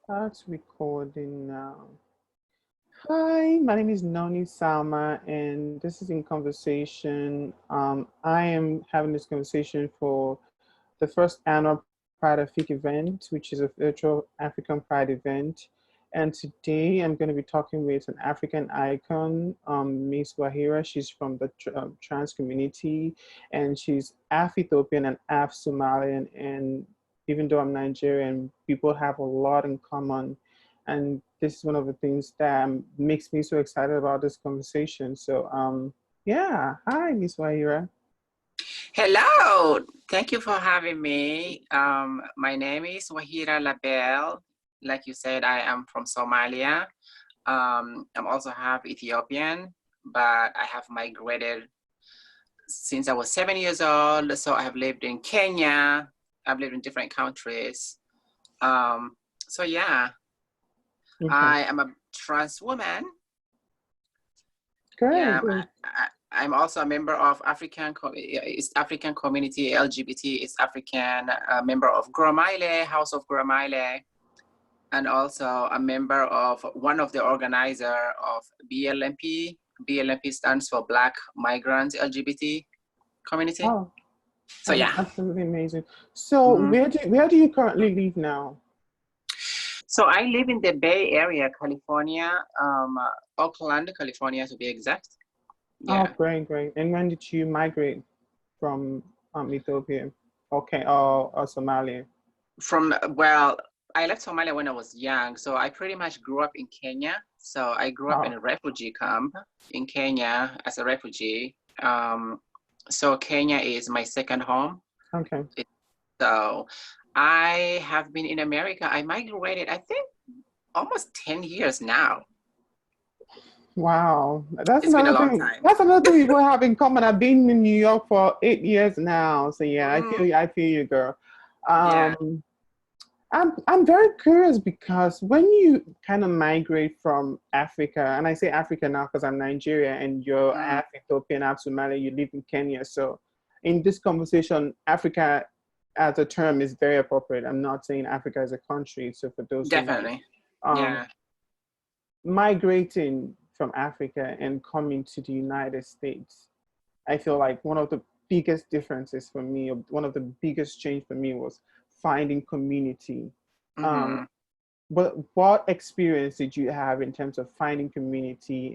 That's recording now. Hi, my name is Noni Salma, and this is in conversation. I am having this conversation for the first annual Pride of Fig event, which is a virtual African Pride event. And today I'm going to be talking with an African icon, Miss Wahira. She's from the trans community, and she's half Ethiopian and half Somalian. And even though I'm Nigerian, people have a lot in common. And this is one of the things that makes me so excited about this conversation. So, yeah, hi, Miss Wahira. Hello, thank you for having me. My name is Wahira Labelle. Like you said, I am from Somalia. I'm also half Ethiopian, but I have migrated since I was 7 years old. So I have lived in Kenya. I've lived in different countries. So yeah, Okay, I am a trans woman. great, Yeah, great. I'm also a member of East African community, LGBT East African, a member of Gromaile, House of Gromaile, and also a member of one of the organizer of BLMP. BLMP stands for Black Migrant LGBT Community. Oh, So that's yeah. absolutely amazing. So, Mhm. where do you currently live now? So I live in the Bay Area, California, Oakland, California to be exact. Oh, Yeah. great, great. And when did you migrate from Ethiopia? Okay, or Somalia. Well, I left Somalia when I was young, so I pretty much grew up in Kenya. So I grew up in Oh, a refugee camp in Kenya as a refugee. So Kenya is my second home. okay. So I have been in America. I migrated, I think, almost 10 years now. Wow, that's It's been a another long thing. time. That's another thing people have in common. I've been in New York for 8 years now, so yeah, I feel Mm, you. I feel you, girl. yeah. Um, I'm very curious because when you kind of migrate from Africa, and I say Africa now because I'm Nigeria and you're Mm, half Ethiopian, half Somali, you live in Kenya. So in this conversation, Africa as a term is very appropriate. I'm not saying Africa as a country. So for those who might, definitely. um, Yeah. migrating from Africa and coming to the United States, I feel like one of the biggest differences for me, or one of the biggest change for me was finding community. Um, Mm-hmm. but what experience did you have in terms of finding community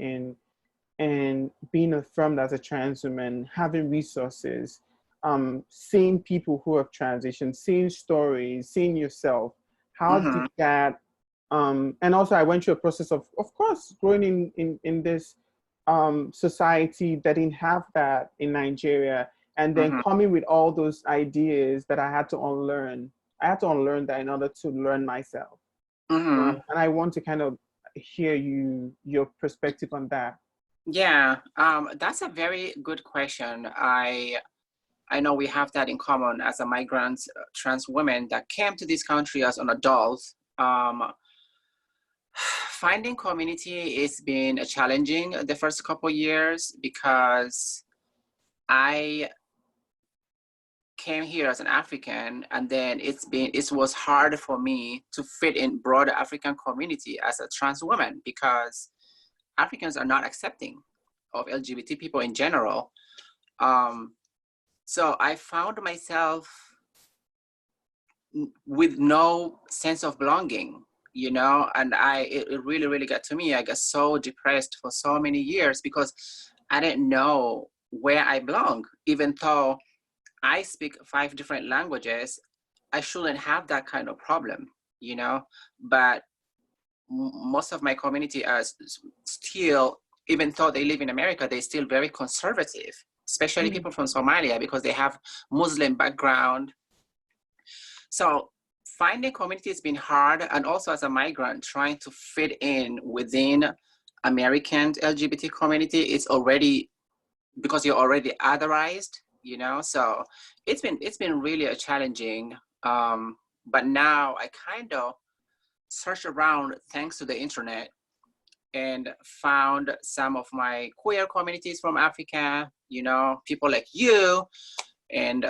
and being affirmed as a trans woman, having resources, seeing people who have transitioned, seeing stories, seeing yourself? How did Mm-hmm. that and also I went through a process of course growing in this society that didn't have that in Nigeria, and then Mm-hmm. coming with all those ideas that I had to unlearn. I had to unlearn that in order to learn myself. Mm-hmm. And I want to kind of hear your perspective on that. Yeah. That's a very good question. I know we have that in common as a migrant trans woman that came to this country as an adult. Um, Finding community has been challenging the first couple years because I came here as an African, and then it was hard for me to fit in broader African community as a trans woman because Africans are not accepting of LGBT people in general. Um, so I found myself with no sense of belonging, and it really, really got to me. I got so depressed for so many years because I didn't know where I belong, even though I speak 5 different languages. I shouldn't have that kind of problem, but most of my community are still, even though they live in America, they're still very conservative, especially Mm, people from Somalia because they have Muslim background. So finding community has been hard, and also as a migrant, trying to fit in within American LGBT community, it's already because you're already otherized, So it's been really a challenging. But now I kind of searched around thanks to the internet and found some of my queer communities from Africa, people like you and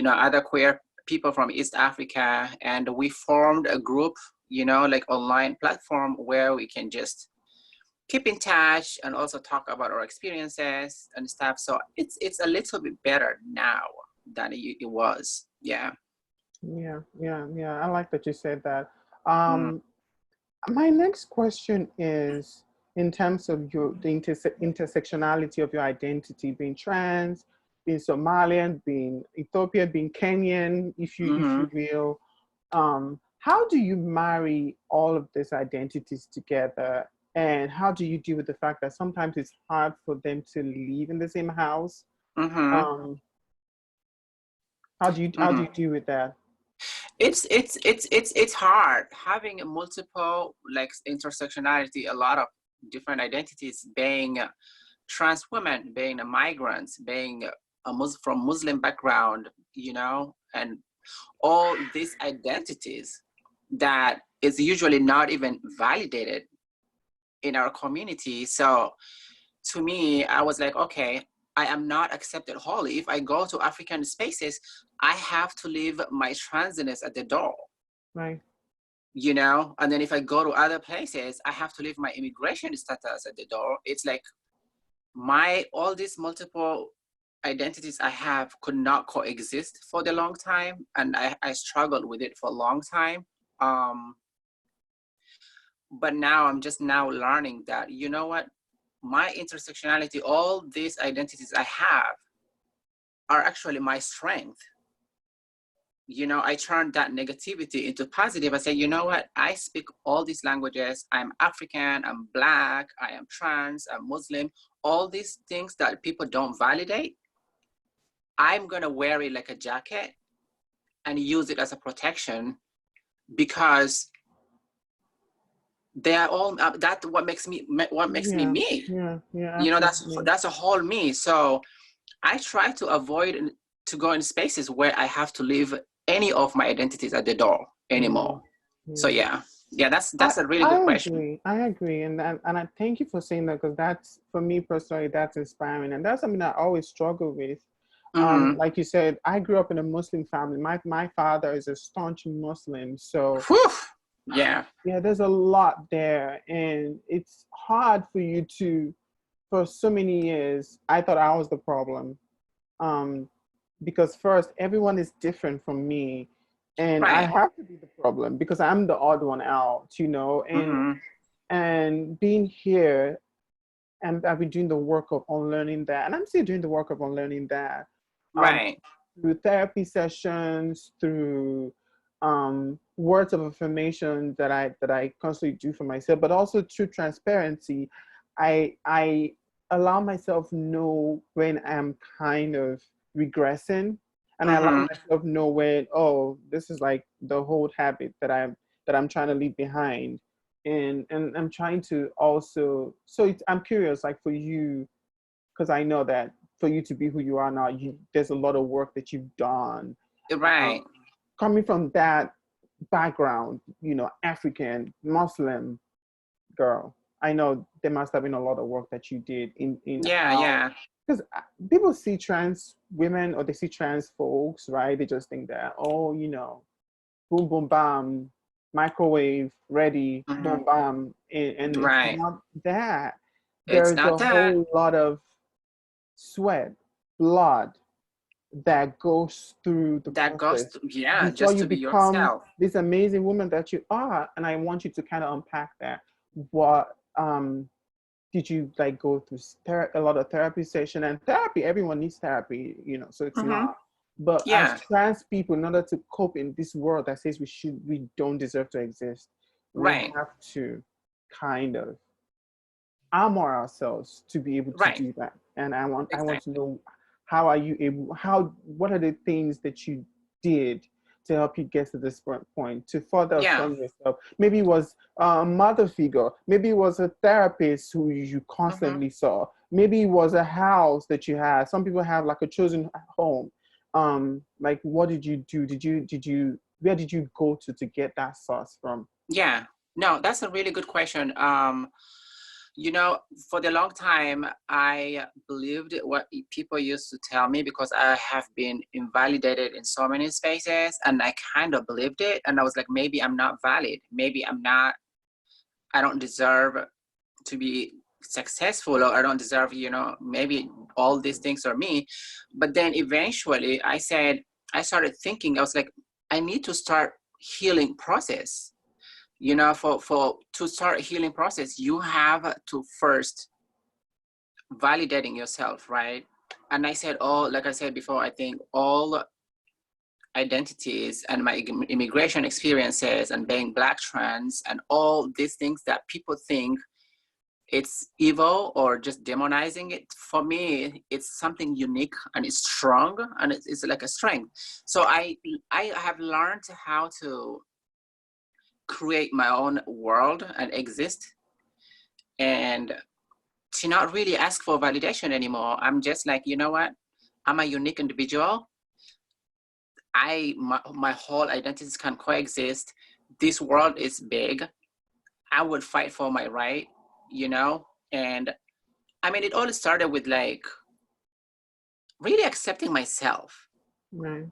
other queer people from East Africa, and we formed a group, like online platform where we can just keep in touch and also talk about our experiences and stuff. So it's a little bit better now than it was. Yeah. Yeah. I like that you said that. Mm. My next question is in terms of intersectionality of your identity, being trans, being Somalian, being Ethiopian, being Kenyan, if Mm-hmm. you will. How do you marry all of these identities together? And how do you deal with the fact that sometimes it's hard for them to live in the same house? Mm-hmm. Um, how do you Mm. deal with that? It's hard having a multiple like intersectionality, a lot of different identities, being trans women, being a migrant, being from Muslim background, and all these identities that is usually not even validated in our community. So to me, I was like, okay, I am not accepted wholly. If I go to African spaces, I have to leave my transness at the door, Right. and then if I go to other places, I have to leave my immigration status at the door. It's like all these multiple identities I have could not coexist for the long time, and I struggled with it for a long time. But now I'm just now learning that, you know what, my intersectionality, all these identities I have are actually my strength. I turned that negativity into positive. I say, you know what, I speak all these languages. I'm African, I'm Black, I am trans, I'm Muslim. All these things that people don't validate, I'm gonna wear it like a jacket and use it as a protection, because they are all that what makes me Yeah. me. Yeah. That's Absolutely. a whole me. So I try to avoid to go in spaces where I have to leave any of my identities at the door Yeah. anymore. So Yeah. yeah, I that's a really I good question. agree. I agree, and I thank you for saying that because that's for me personally that's inspiring, and that's something I always struggle with. Mm-hmm. Like you said, I grew up in a Muslim family. My father is a staunch Muslim, so Whew. Yeah. yeah, there's a lot there, and it's hard for you to. For so many years, I thought I was the problem. Um, because first everyone is different from me, and I Right. have to be the problem because I'm the odd one out, Mm-hmm. and being here, and I've been doing the work of unlearning that, and I'm still doing the work of unlearning that, um, Right. through therapy sessions, through words of affirmation that I constantly do for myself, but also through transparency. I allow myself know when I'm kind of regressing, and I allow Mm-hmm. myself know when, oh, this is like the whole habit that I'm trying to leave behind, and I'm trying to also. So I'm curious, like for you, because I know that for you to be who you are now, there's a lot of work that you've done. Right. Um, Coming from that background, African Muslim girl, I know there must have been a lot of work that you did in Yeah. how, Yeah. because people see trans women or they see trans folks, right? They just think that, oh, boom, boom, bam, microwave, ready, Mm-hmm. boom, bam. And it's Right. not that. It's There's not a that. whole lot of sweat, blood that goes through the That goes process to, yeah, before just you to be become yourself. this amazing woman that you are. And I want you to kind of unpack that. What did you like go through a lot of therapy session, and therapy, everyone needs therapy, so it's Mm-hmm. not. But as Yeah. trans people, in order to cope in this world that says we don't deserve to exist, we Right. have to kind of armor ourselves to be able to Right. do that. And I want to Exactly. know, what are the things that you did to help you get to this point, to further Yeah. affirm yourself? Maybe it was a mother figure, maybe it was a therapist who you Mm-hmm. constantly saw, maybe it was a house that you had. Some people have like a chosen home. Like, what did you do? Where did you go to get that source from? Yeah. No, that's a really good question. You know, for the long time, I believed what people used to tell me because I have been invalidated in so many spaces, and I kind of believed it. And I was like, maybe I'm not valid. Maybe I don't deserve to be successful, or I don't deserve, maybe all these things are me. But then eventually I started thinking, I was like, I need to start healing process. For to start healing process, you have to first validating yourself, right? And I said, like I said before, I think all identities and my immigration experiences and being Black trans and all these things that people think it's evil or just demonizing it, for me it's something unique and it's strong, and it's like a strength. So I have learned how to create my own world and exist, and to not really ask for validation anymore. I'm just like, you know what, I'm a unique individual. My whole identities can coexist. This world is big. I would fight for my right, and I mean, it all started with like really accepting myself. Right.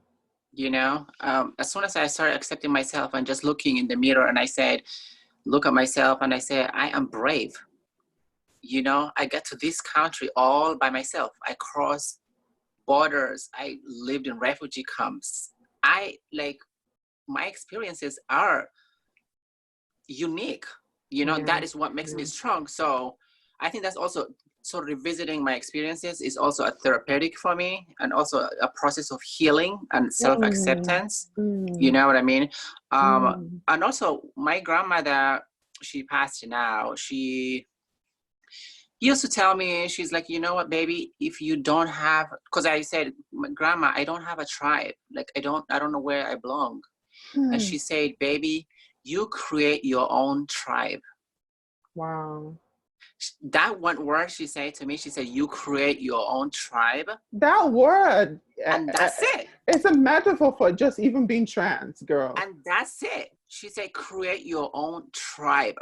As soon as I started accepting myself and just looking in the mirror, and I said, look at myself, and I said, I am brave. I get to this country all by myself. I crossed borders. I lived in refugee camps. My experiences are unique. That is what makes me strong. So I think that's also, so revisiting my experiences is also a therapeutic for me, and also a process of healing and self-acceptance. You know what I mean? And also my grandmother, she passed now. She used to tell me, she's like, you know what, baby, if you don't have, because I said, Grandma, I don't have a tribe. Like, I don't know where I belong. And she said, baby, you create your own tribe. Wow. That one word she said to me, she said, you create your own tribe. That word. And that's it. It's a metaphor for just even being trans, girl. And that's it. She said, create your own tribe.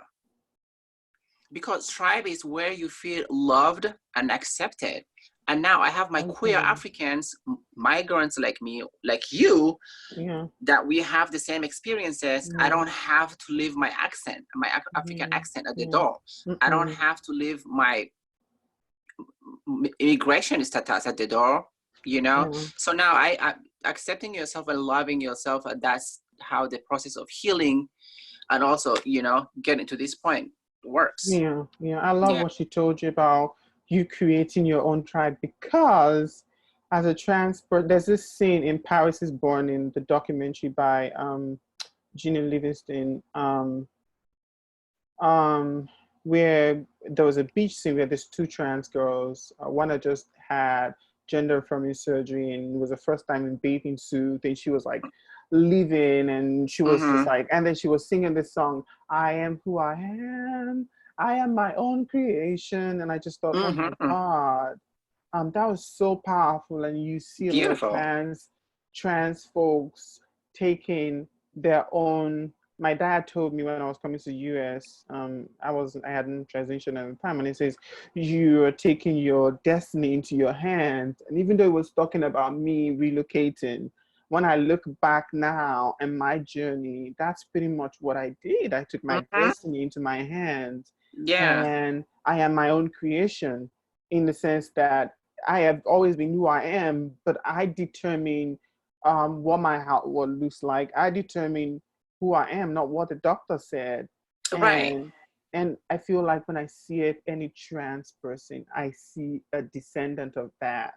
Because tribe is where you feel loved and accepted. And now I have my queer Africans, migrants like me, like you, that we have the same experiences. I don't have to leave my accent, my African accent at the door. I don't have to leave my immigration status at the door, So now I accepting yourself and loving yourself, and that's how the process of healing and also, getting to this point works. Yeah. I love what she told you about you creating your own tribe, because as a trans person, there's this scene in Paris is Born, in the documentary by Gina Livingston, where there was a beach scene where there's two trans girls. One had just had gender affirming surgery and it was the first time in bathing suit, and she was like leaving, and she was just like, and then she was singing this song, I am who I am. I am my own creation. And I just thought, oh my God, that was so powerful. And you see a lot of trans folks taking their own. My dad told me when I was coming to the US, I hadn't transitioned at the time, and he says, you are taking your destiny into your hands. And even though it was talking about me relocating, when I look back now and my journey, that's pretty much what I did. I took my destiny into my hands. Yeah. And I am my own creation, in the sense that I have always been who I am, but I determine what my world looks like. I determine who I am, not what the doctor said. Right. And I feel like when I see it, any trans person, I see a descendant of that.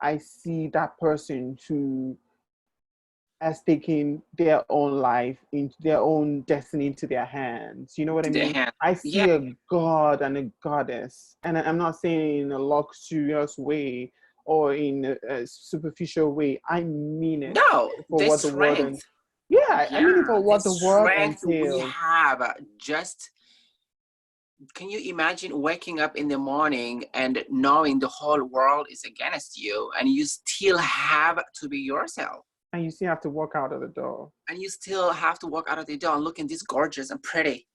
I see that person who has taken their own life, into their own destiny into their hands. You know what I mean? I see a god and a goddess, and I'm not saying in a luxurious way or in a superficial way. I mean it. No, for the what the strength. word. I mean it for what the word entails. We have just. Can you imagine waking up in the morning and knowing the whole world is against you, and you still have to be yourself? And you still have to walk out of the door. And you still have to walk out of the door and looking this gorgeous and pretty,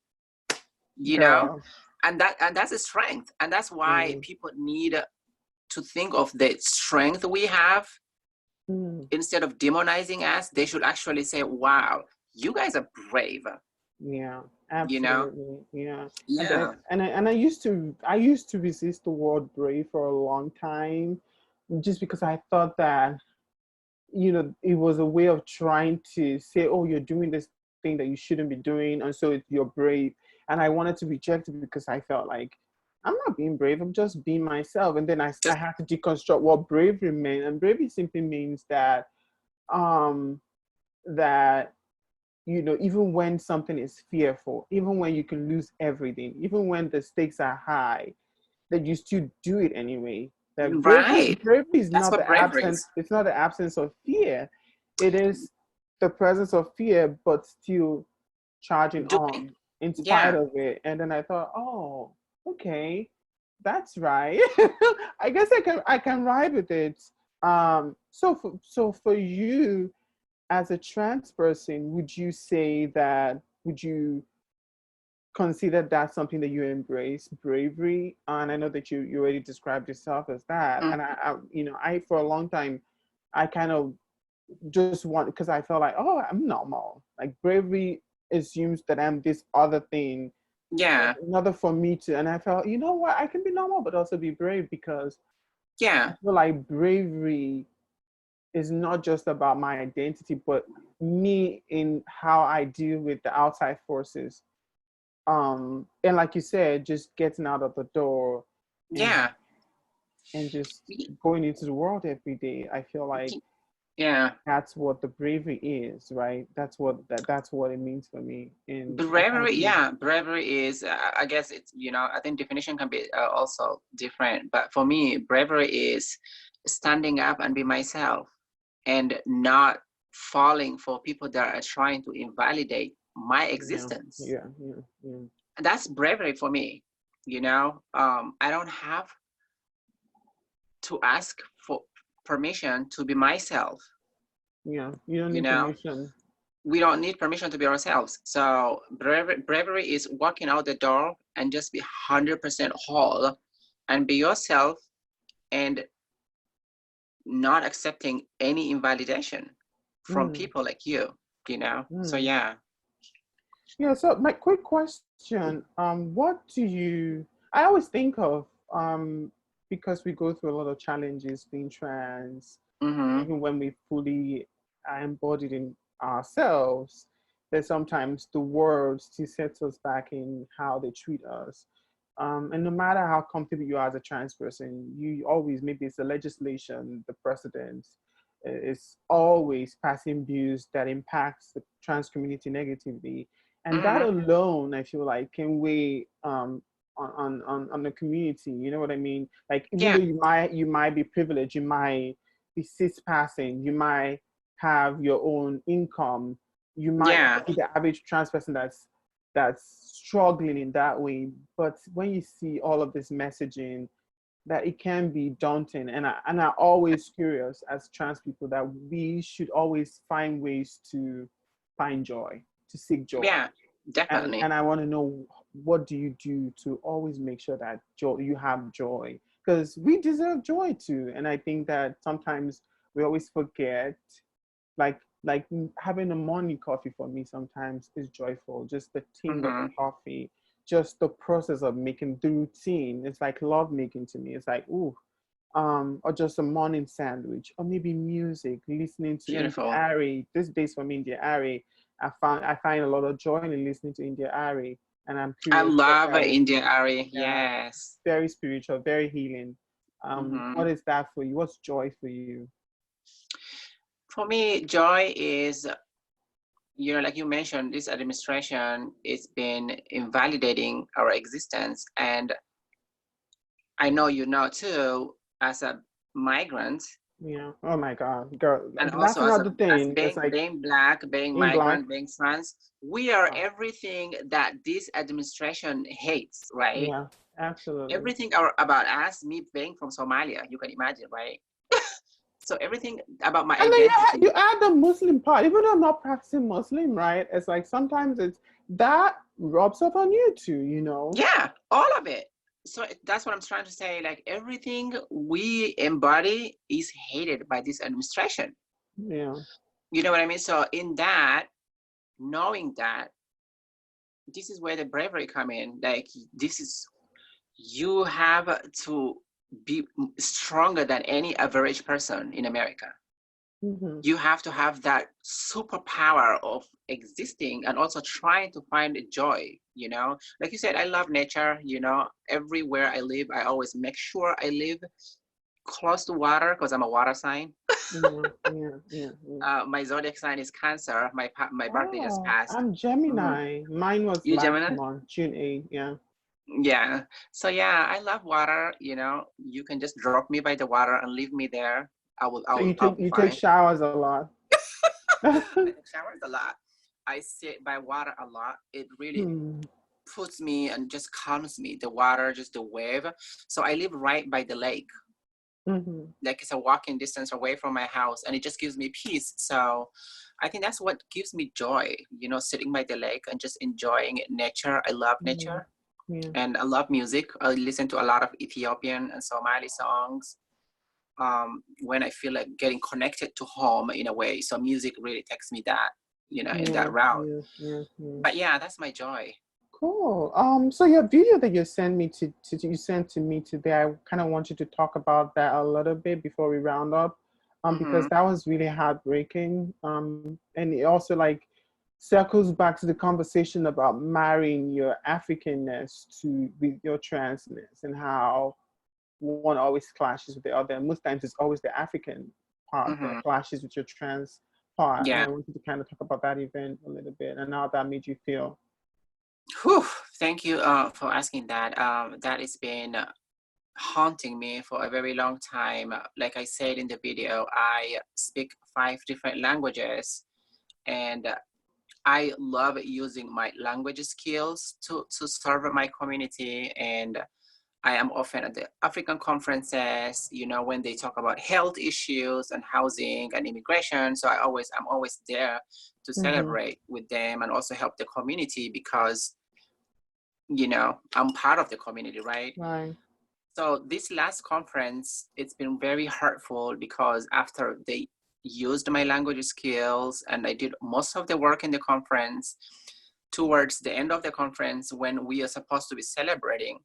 Girl. that's a strength, and that's why Mm, people need to think of the strength we have. mm. Instead of demonizing us, they should actually say, wow, you guys are brave, Yeah, you know? absolutely. Yeah. And Yeah. I used to resist the word brave for a long time just because I thought that, it was a way of trying to say, oh, you're doing this thing that you shouldn't be doing, and so you're brave. And I wanted to reject it because I felt like I'm not being brave, I'm just being myself. And then I Just had to deconstruct what bravery meant. And bravery simply means that um that even when something is fearful, even when you can lose everything, even when the stakes are high, that you still do it anyway. That right. bravery is That's not what the bravery absence, is. it's not the absence of fear. It is the presence of fear, but still charging Doing. on in spite Yeah. of it. And then I thought, oh, okay, that's right. I guess I can ride with it. So for you as a trans person, would you consider that something that you embrace, bravery? And I know that you already described yourself as that. Mm, And I for a long time, I kind of just want, because I felt like, oh, I'm normal. Like bravery assumes that I'm this other thing yeah. in order for me to. And I felt, you know what, I can be normal but also be brave, because I Yeah. feel like bravery is not just about my identity, but me in how I deal with the outside forces. And like you said, just getting out of the door and Yeah. just Y- going into the world every day. I feel like Yeah. that's what the bravery is, right? That's what it means for me. And I kind of Bravery, feel, yeah, bravery is, I guess it's, I think definition can be also different. But for me, bravery is standing up and be myself and not falling for people that are trying to invalidate my yeah, existence. yeah, yeah, yeah, And that's bravery for me. I don't have to ask for permission to be myself, yeah. You don't you need know? permission. We don't need permission to be ourselves. So bravery is walking out the door and just be 100% whole and be yourself and not accepting any invalidation from Mm, people like you. So mm. yeah. Yeah, so my quick question, what do I always think of, because we go through a lot of challenges being trans, Mm-hmm. even when we fully are embodied in ourselves, that sometimes the world still sets us back in how they treat us. And no matter how comfortable you are as a trans person, you always, maybe it's the legislation, the precedent, is always passing bills that impacts the trans community negatively. And that Mm-hmm. alone, I feel like, can weigh on the community. You know what I mean? Like, even Yeah. though you might be privileged, you might be cis passing, you might have your own income, you might Yeah. not be the average trans person that's struggling in that way. But when you see all of this messaging, that it can be daunting. And I'm always curious, as trans people, that we should always find ways to find joy, to seek joy. Yeah. and Definitely. and I want to know, what do you do to always make sure that joy, you have joy, because we deserve joy too. And I think that sometimes we always forget, like having a morning coffee for me sometimes is joyful. Just the ting of the Mm-hmm. coffee, just the process of making the routine. It's like love making to me. It's like, ooh. Or just a morning sandwich, or maybe music, listening to India Beautiful. Ari. This days from India Ari, I find a lot of joy in listening to India Ari, and I'm I curious what love that is. India Ari. Yeah, Yes. very spiritual, very healing. Mm-hmm. What is that for you? What's joy for you? For me, joy is, like you mentioned, this administration it's been invalidating our existence. And I know too, as a migrant, Yeah. Oh my God, girl, and that's also as another thing. It's like being black, being being black. migrant, being trans, we are everything that this administration hates, right? Yeah, absolutely. Everything about us, me being from Somalia, you can imagine, right? So everything about my And then you identity. add the Muslim part. Even though I'm not practicing Muslim, right? It's like sometimes it's that rubs off on you too, you know. Yeah, all of it. So that's what I'm trying to say. Like everything we embody is hated by this administration. Yeah. You know what I mean? So in that, knowing that, this is where the bravery come in. Like this is, you have to be stronger than any average person in America. Hmm. You have to have that superpower of existing and also trying to find joy, you know. Like you said, I love nature, you know. Everywhere I live, I always make sure I live close to water because I'm a water sign. Yeah, yeah, yeah, yeah. My zodiac sign is Cancer. My birthday just Oh, passed. I'm Hmm. Gemini. Mine was You last Gemini? month, June 8th. Yeah. Yeah. So yeah, I love water, you know. You can just drop me by the water and leave me there. So I'll be you take fine. showers a lot. I take showers a lot. I sit by water a lot. It really Hmm. puts me and just calms me. The water, just the wave. So I live right by the lake. Hmm. Like it's a walking distance away from my house, and it just gives me peace. So I think that's what gives me joy, you know, sitting by the lake and just enjoying nature. I love Yeah. nature Yeah. and I love music. I listen to a lot of Ethiopian and Somali songs when I feel like getting connected to home in a way. So music really takes me that, you know, in that Yeah. route. Yeah. Yeah. Yeah. But yeah, that's my joy. Cool. So your video that you sent me you sent to me today, I kind of want you to talk about that a little bit before we round up, because Hmm. that was really heartbreaking. And it also like circles back to the conversation about marrying your Africanness to with your transness and how one always clashes with the other. And most times it's always the African part that Hmm. clashes with your trans part. And Yeah. I wanted to kind of talk about that event a little bit and how that made you feel. Whew. Thank you for asking that. That has been haunting me for a very long time. Like I said in the video, I speak 5 different languages, and I love using my language skills to serve my community. And I am often at the African conferences, you know, when they talk about health issues and housing and immigration. So I'm always there to Mm-hmm. celebrate with them and also help the community because, you know, I'm part of the community, right? Right. So this last conference, it's been very hurtful because after they used my language skills and I did most of the work in the conference, towards the end of the conference, when we are supposed to be celebrating,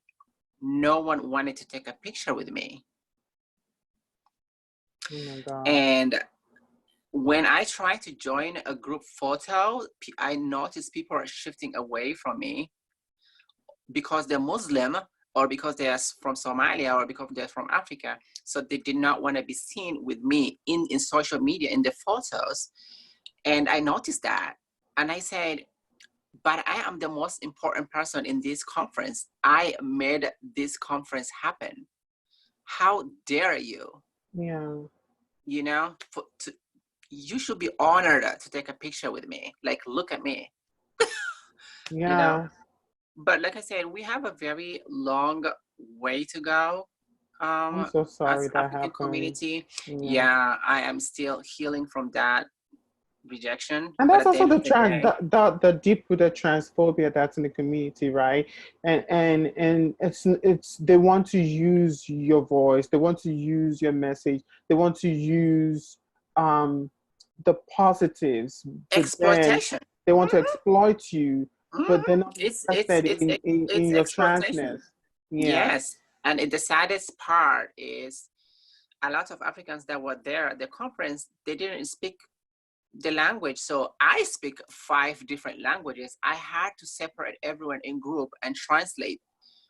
no one wanted to take a picture with me. Oh my God. And when I try to join a group photo, I notice people are shifting away from me because they're Muslim or because they're from Somalia or because they're from Africa. So they did not want to be seen with me in social media in the photos. And I noticed that. And I said, but I am the most important person in this conference. I made this conference happen. How dare you? Yeah. You know, you should be honored to take a picture with me. Like, look at me, you know? Yeah. But like I said, we have a very long way to go I'm so as sorry that African happened. community. Yeah. Yeah, I am still healing from that rejection. And But that's at the also end of the day, the deep rooted transphobia that's in the community, right? And it's they want to use your voice, they want to use your message, they want to use um the positives, but then exploitation. they want to Mhm, exploit you, but they're mhm. not interested in It's your exploitation. transness. Yeah. Yes, and the saddest part is a lot of Africans that were there at the conference, they didn't speak the language. So I speak 5 different languages. I had to separate everyone in group and translate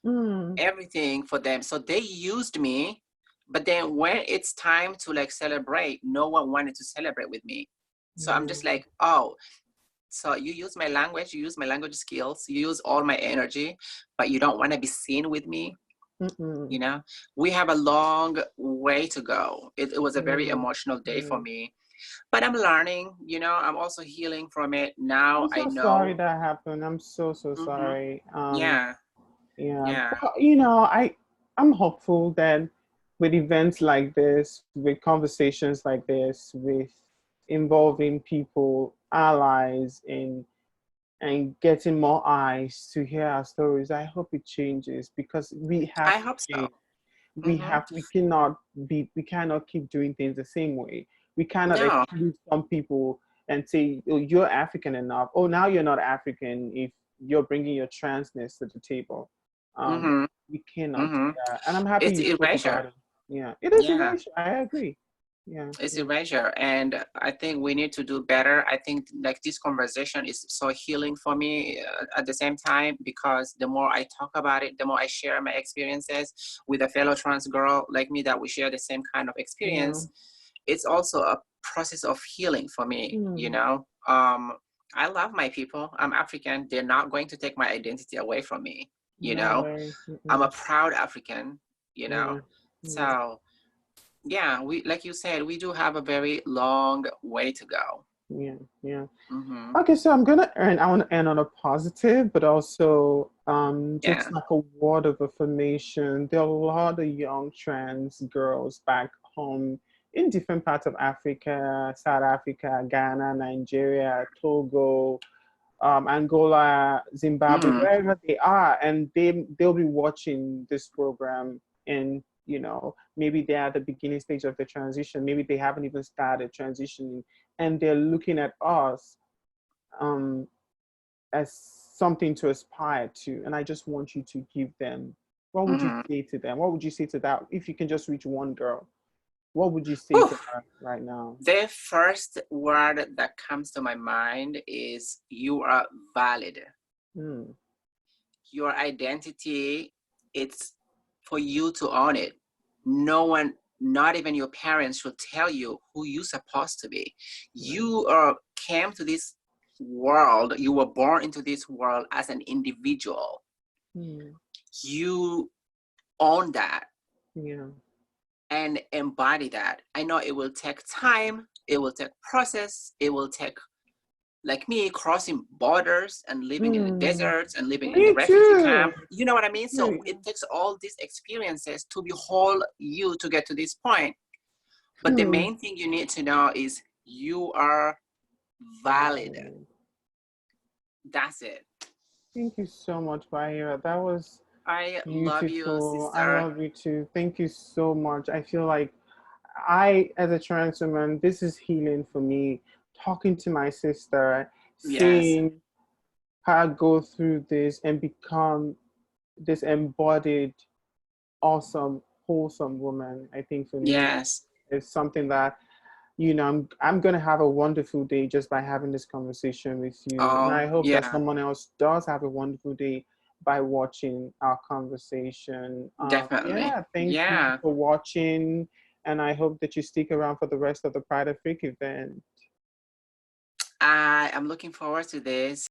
Mm. everything for them. So they used me, but then when it's time to like celebrate, no one wanted to celebrate with me. So I'm Yeah. just like, oh, so you use my language, you use my language skills, you use all my energy, but you don't want to be seen with me. You Mm-mm. know, we have a long way to go. It was a very Yeah. emotional day for Yeah. me, but I'm learning, you know, I'm also healing from it. Now I'm I so sorry know. that happened. I'm so Hmm. sorry. Yeah, Yeah, yeah. but I'm hopeful that with events like this, with conversations like this, with involving people, allies in and getting more eyes to hear our stories. I hope it changes because we have I to hope so. change. Hmm. We cannot keep doing things the same way. We cannot No. exclude some people and say, oh, you're African enough. Oh, now you're not African if you're bringing your transness to the table. Um, Hmm. we cannot do Hmm. that. And I'm happy It's you spoke erasure. about it. Yeah, it is Yeah. erasure. I agree. Yeah, It's yeah, erasure, and I think we need to do better. I think like this conversation is so healing for me at the same time, because the more I talk about it, the more I share my experiences with a fellow trans girl like me that we share the same kind of yeah. experience. It's also a process of healing for me, you Hmm. know. I love my people. I'm African. They're not going to take my identity away from me, you No know. way. I'm a Mm-mm. proud African, you know. Yeah, yeah, So yeah, we, like you said, we do have a very long way to go. yeah, yeah. Hmm. Okay, so I want to end on a positive, but also Yeah. just like a word of affirmation. There are a lot of young trans girls back home in different parts of Africa, South Africa, Ghana, Nigeria, Togo, Angola, Zimbabwe, Hmm. wherever they are, and they'll be watching this program, and maybe they're at the beginning stage of the transition, maybe they haven't even started transitioning, and they're looking at us um, as something to aspire to. And I just want you to give them. What would you Hmm. say to them? What would you say to that? If you can just reach one girl, what would you say Whew. to her right now? The first word that comes to my mind is you are valid. Mm, Your identity, it's for you to own it. No one, not even your parents, should tell you who you're supposed to be. right. You came to this world, you were born into this world as an individual. Mm, You own that yeah. and embody that. I know it will take time, it will take process, it will take, like me, crossing borders and living in the Mm, deserts and living in the me refugee too. camp. You know what I mean? Yeah, So it takes all these experiences to be whole you to get to this point. But the hmm. main thing you need to know is you are valid. Valid. That's it. Thank you so much, Wahira. That was I love you, beautiful. I sister. love you too. Thank you so much. I feel like as a trans woman, this is healing for me. Talking to my sister, Yes. seeing her go through this and become this embodied, awesome, wholesome woman, I think for me Yes. is something that I'm gonna have a wonderful day just by having this conversation with you, and Oh, I hope that yeah, someone else does have a wonderful day by watching our conversation. definitely. Yeah, thank you Yeah. for watching, and I hope that you stick around for the rest of the Pride of Freak event. I am looking forward to this.